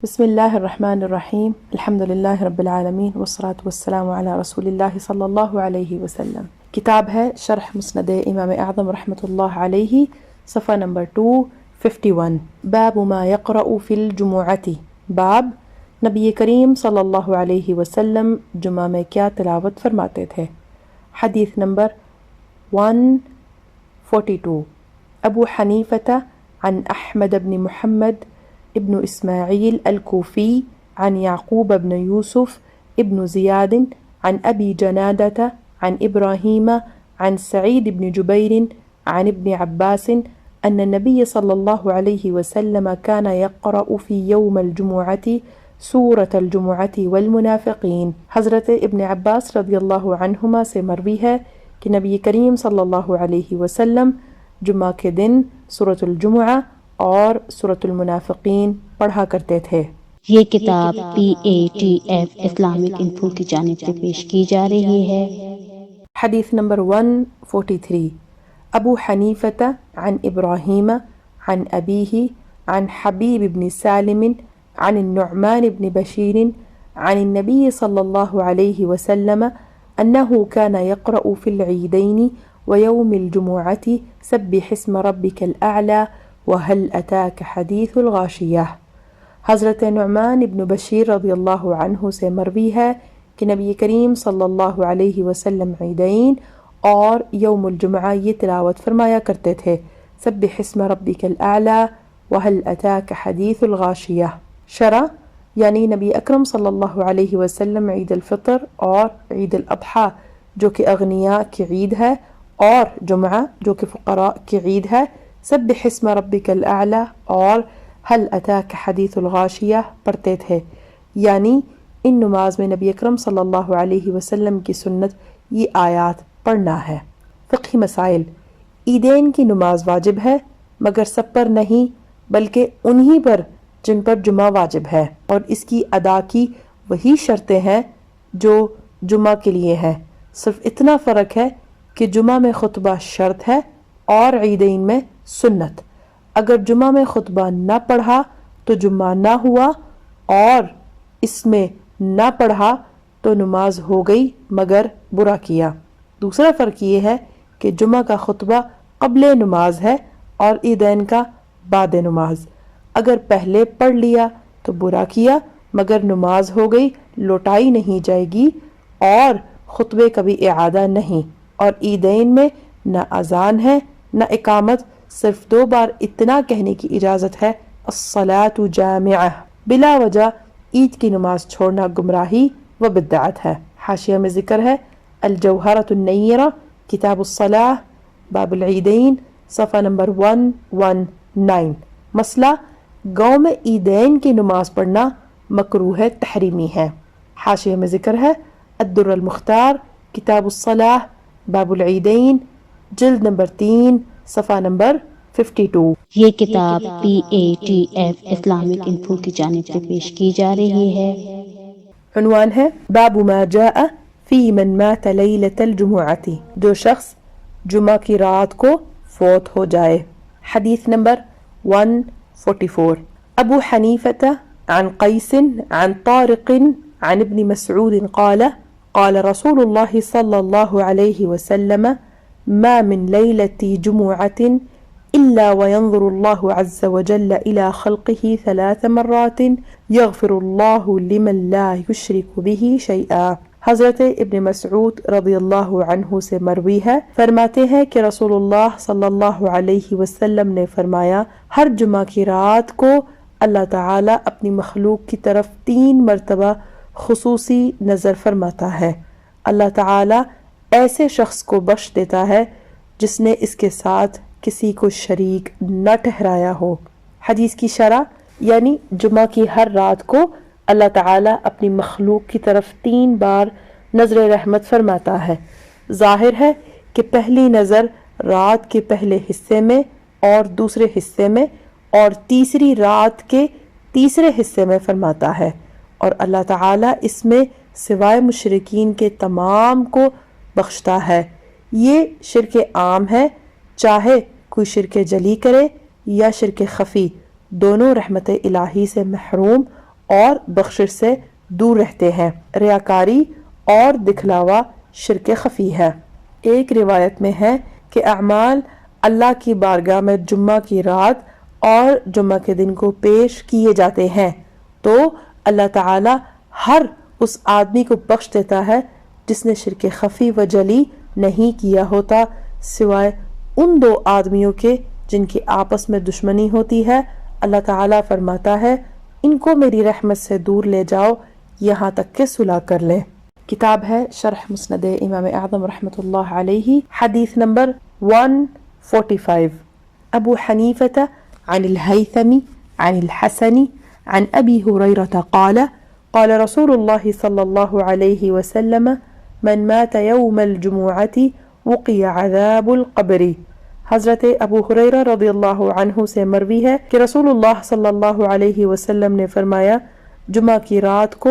بسم اللہ الرحمن الرحیم الحمد للہ رب العالمین والصلاة والسلام علی رسول اللہ صلی اللہ علیہ وسلم۔ کتاب ہے شرح مسند امام اعظم رحمۃ اللہ علیہ، صفحہ نمبر 251۔ باب ما یقرأ فی الجمعۃ، باب نبی کریم صلی اللہ علیہ وسلم جمعہ میں کیا تلاوت فرماتے تھے۔ حدیث نمبر 142۔ ابو حنیفۃ عن احمد بن محمد ابن اسماعیل الكوفی عن یعقوب بن یوسف ابن زیاد عن ابی جنادۃ عن ابراہیم عن سعید بن جبیر عن ابن عباس ان النبی صلی اللہ علیہ وسلم كان يقرأ في يوم الجمعة سورة الجمعة والمنافقین۔ حضرت ابن عباس رضی اللہ عنہما سے مروی ہے کہ نبی کریم صلی اللہ علیہ وسلم جمعہ کے دن سورۃ الجمعہ اور سورۃ المنافقین پڑھا کرتے تھے۔ یہ کتاب PATF اسلامک انفو کی جانب سے پیش کی جا رہی ہے۔ حدیث نمبر 143۔ ابو حنیفۃ عن ابراہیم عن ابیہ عن حبیب بن سالم عن النعمان بن بشیر عن النبی صلی اللہ علیہ وسلم انہ كان يقرأ في العیدین ويوم الجمعة سبح اسم ربک الاعلی وَهَلْ أَتَاكَ حَدِيثُ الْغَاشِيَةِ۔ حضرت نعمان ابن بشیر رضی اللہ عنہ سے مروی ہے کہ نبی کریم صلی اللہ علیہ وسلم عیدین اور یوم الجمعہ یہ تلاوت فرمایا کرتے تھے، سبح اسم ربک الاعلی وَهَلْ أَتَاكَ حَدِيثُ الْغَاشِيَةِ۔ شرح یعنی نبی اکرم صلی اللہ علیہ وسلم عید الفطر اور عید الاضحیٰ جو کہ اغنیاء کی عید ہے اور جمعہ جو کہ فقراء کی عید ہے، سبح اسم ربک الاعلی اور هل اتاک حدیث الغاشیہ پڑھتے تھے، یعنی ان نماز میں نبی اکرم صلی اللہ علیہ وسلم کی سنت یہ آیات پڑھنا ہے۔ فقہی مسائل۔ عیدین کی نماز واجب ہے مگر سب پر نہیں بلکہ انہی پر جن پر جمعہ واجب ہے، اور اس کی ادا کی وہی شرطیں ہیں جو جمعہ کے لیے ہیں، صرف اتنا فرق ہے کہ جمعہ میں خطبہ شرط ہے اور عیدین میں سنت۔ اگر جمعہ میں خطبہ نہ پڑھا تو جمعہ نہ ہوا، اور اس میں نہ پڑھا تو نماز ہو گئی مگر برا کیا۔ دوسرا فرق یہ ہے کہ جمعہ کا خطبہ قبل نماز ہے اور عیدین کا بعد نماز۔ اگر پہلے پڑھ لیا تو برا کیا مگر نماز ہو گئی، لوٹائی نہیں جائے گی، اور خطبے کا بھی اعادہ نہیں۔ اور عیدین میں نہ اذان ہے نہ اقامت، صرف 2 بار اتنا کہنے کی اجازت ہے، الصلاۃ جامعہ۔ بلا وجہ عید کی نماز چھوڑنا گمراہی و بدعت ہے۔ حاشیہ میں ذکر ہے الجوہرۃ النیرہ کتاب الصلاۃ باب العیدین، صفحہ نمبر 119۔ مسئلہ گاؤں میں عیدین کی نماز پڑھنا مکروہ تحریمی ہے۔ حاشیہ میں ذکر ہے الدر المختار کتاب الصلاۃ باب العیدین، جلد نمبر 3، صفحہ نمبر 52۔ یہ کتاب PATF اسلامک انفو کی جانب سے پیش کی جا رہی ہے۔ عنوان ہے باب ما جاء فی من مات لیلۃ الجمعۃ، جو شخص جمعہ کی رات کو فوت ہو جائے۔ حدیث نمبر 144۔ ابو حنیفۃ عن قیس عن طارق عن ابن مسعود قال قال رسول اللہ صلی اللہ علیہ وسلم ما من لیلة جمعة إلا وينظر الله عز وجل إلى خلقه 3 مرات يغفر الله لمن لا يشرك به شيئا۔ حضرت ابن مسعود رضی اللہ عنہ سے مروی ہے، فرماتے ہیں کہ رسول اللہ صلی اللہ علیہ وسلم نے فرمایا، ہر جمعہ کی رات کو اللہ تعالیٰ اپنی مخلوق کی طرف 3 مرتبہ خصوصی نظر فرماتا ہے۔ اللہ تعالیٰ ایسے شخص کو بخش دیتا ہے جس نے اس کے ساتھ کسی کو شریک نہ ٹھہرایا ہو۔ حدیث کی شرح یعنی جمعہ کی ہر رات کو اللہ تعالیٰ اپنی مخلوق کی طرف 3 بار نظر رحمت فرماتا ہے۔ ظاہر ہے کہ پہلی نظر رات کے پہلے حصے میں اور دوسرے حصے میں، اور تیسری رات کے تیسرے حصے میں فرماتا ہے، اور اللہ تعالیٰ اس میں سوائے مشرکین کے تمام کو بخشتا ہے۔ یہ شرک عام ہے، چاہے کوئی شرک جلی کرے یا شرک خفی، دونوں رحمت الہی سے محروم اور بخشش سے دور رہتے ہیں۔ ریاکاری اور دکھلاوا شرک خفی ہے۔ ایک روایت میں ہے کہ اعمال اللہ کی بارگاہ میں جمعہ کی رات اور جمعہ کے دن کو پیش کیے جاتے ہیں تو اللہ تعالی ہر اس آدمی کو بخش دیتا ہے جس نے شرک خفی و جلی نہیں کیا ہوتا، سوائے ان دو آدمیوں کے جن کی آپس میں دشمنی ہوتی ہے۔ اللہ تعالیٰ فرماتا ہے ان کو میری رحمت سے دور لے جاؤ یہاں تک کہ صلح کر لیں۔ کتاب ہے شرح مسند امام اعظم رحمۃ اللہ علیہ، حدیث نمبر 145۔ ابو حنیفة عن الهيثم عن الحسن عن ابی ہریرہ قال قال رسول اللہ صلی اللہ علیہ وسلم من مات یوم الجمعة وقی عذاب القبر۔ حضرت ابو ہریرہ رضی اللہ عنہ سے مروی ہے کہ رسول اللہ صلی اللہ علیہ وسلم نے فرمایا جمعہ کی رات کو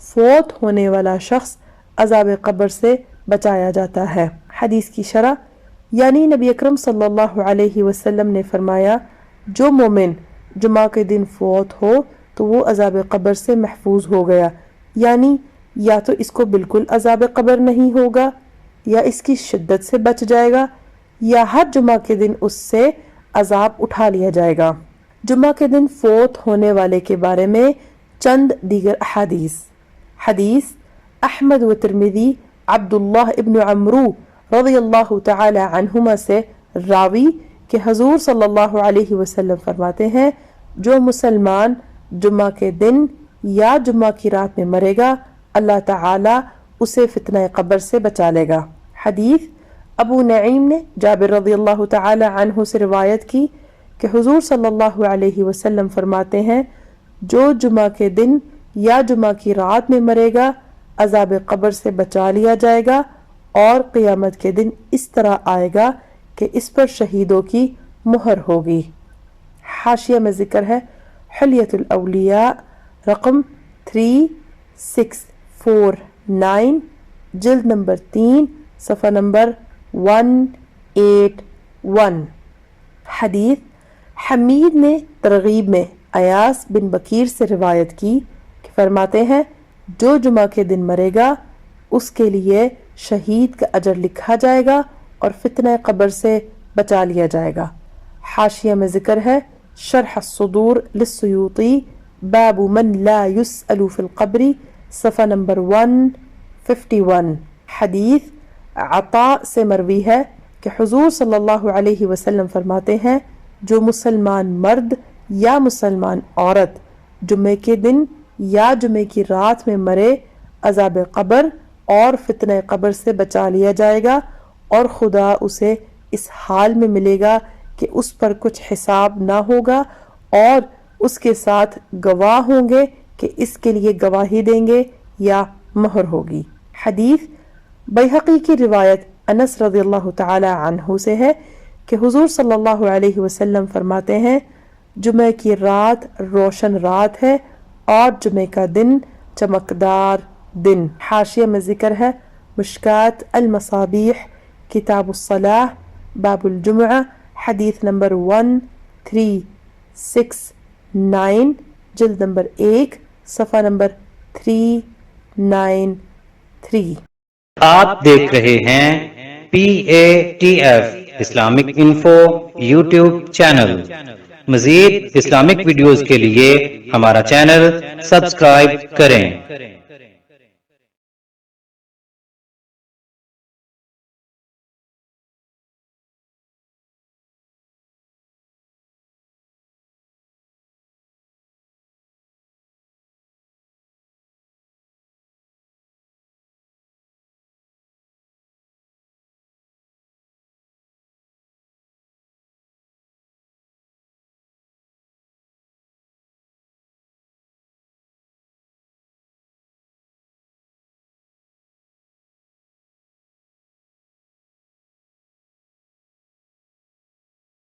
فوت ہونے والا شخص عذاب قبر سے بچایا جاتا ہے۔ حدیث کی شرح یعنی نبی اکرم صلی اللہ علیہ وسلم نے فرمایا جو مومن جمعہ کے دن فوت ہو تو وہ عذاب قبر سے محفوظ ہو گیا، یعنی یا تو اس کو بالکل عذاب قبر نہیں ہوگا یا اس کی شدت سے بچ جائے گا یا ہر جمعہ کے دن اس سے عذاب اٹھا لیا جائے گا۔ جمعہ کے دن فوت ہونے والے کے بارے میں چند دیگر احادیث۔ حدیث احمد و ترمذی عبداللہ ابن عمرو رضی اللہ تعالی عنہما سے راوی کہ حضور صلی اللہ علیہ وسلم فرماتے ہیں جو مسلمان جمعہ کے دن یا جمعہ کی رات میں مرے گا اللہ تعالی اسے فتنہ قبر سے بچا لے گا۔ حدیث ابو نعیم نے جابر رضی اللہ تعالی عنہ سے روایت کی کہ حضور صلی اللہ علیہ وسلم فرماتے ہیں جو جمعہ کے دن یا جمعہ کی رات میں مرے گا عذاب قبر سے بچا لیا جائے گا اور قیامت کے دن اس طرح آئے گا کہ اس پر شہیدوں کی مہر ہوگی۔ حاشیہ میں ذکر ہے حلیۃ الاولیاء رقم 3649 جلد نمبر 3 صفحہ نمبر 181۔ حدیث حمید نے ترغیب میں ایاس بن بکیر سے روایت کی کہ فرماتے ہیں جو جمعہ کے دن مرے گا اس کے لیے شہید کا اجر لکھا جائے گا اور فتنہ قبر سے بچا لیا جائے گا۔ حاشیہ میں ذکر ہے شرح الصدور للسیوطی باب من لا يسأل في القبر صفحہ نمبر 151۔ حدیث عطاء سے مروی ہے کہ حضور صلی اللہ علیہ وسلم فرماتے ہیں جو مسلمان مرد یا مسلمان عورت جمعے کے دن یا جمعے کی رات میں مرے عذاب قبر اور فتنہ قبر سے بچا لیا جائے گا اور خدا اسے اس حال میں ملے گا کہ اس پر کچھ حساب نہ ہوگا اور اس کے ساتھ گواہ ہوں گے کہ اس کے لیے گواہی دیں گے یا مہر ہوگی۔ حدیث بیہقی کی روایت انس رضی اللہ تعالی عنہ سے ہے کہ حضور صلی اللہ علیہ وسلم فرماتے ہیں جمعہ کی رات روشن رات ہے اور جمعہ کا دن چمکدار دن۔ حاشیہ میں ذکر ہے مشکات المصابیح کتاب الصلاح باب الجمعہ حدیث نمبر 1369 جلد نمبر 1 صفحہ نمبر 393۔ آپ دیکھ رہے ہیں PATF Islamic info YouTube channel. مزید اسلامک ویڈیوز کے لیے ہمارا چینل سبسکرائب کریں۔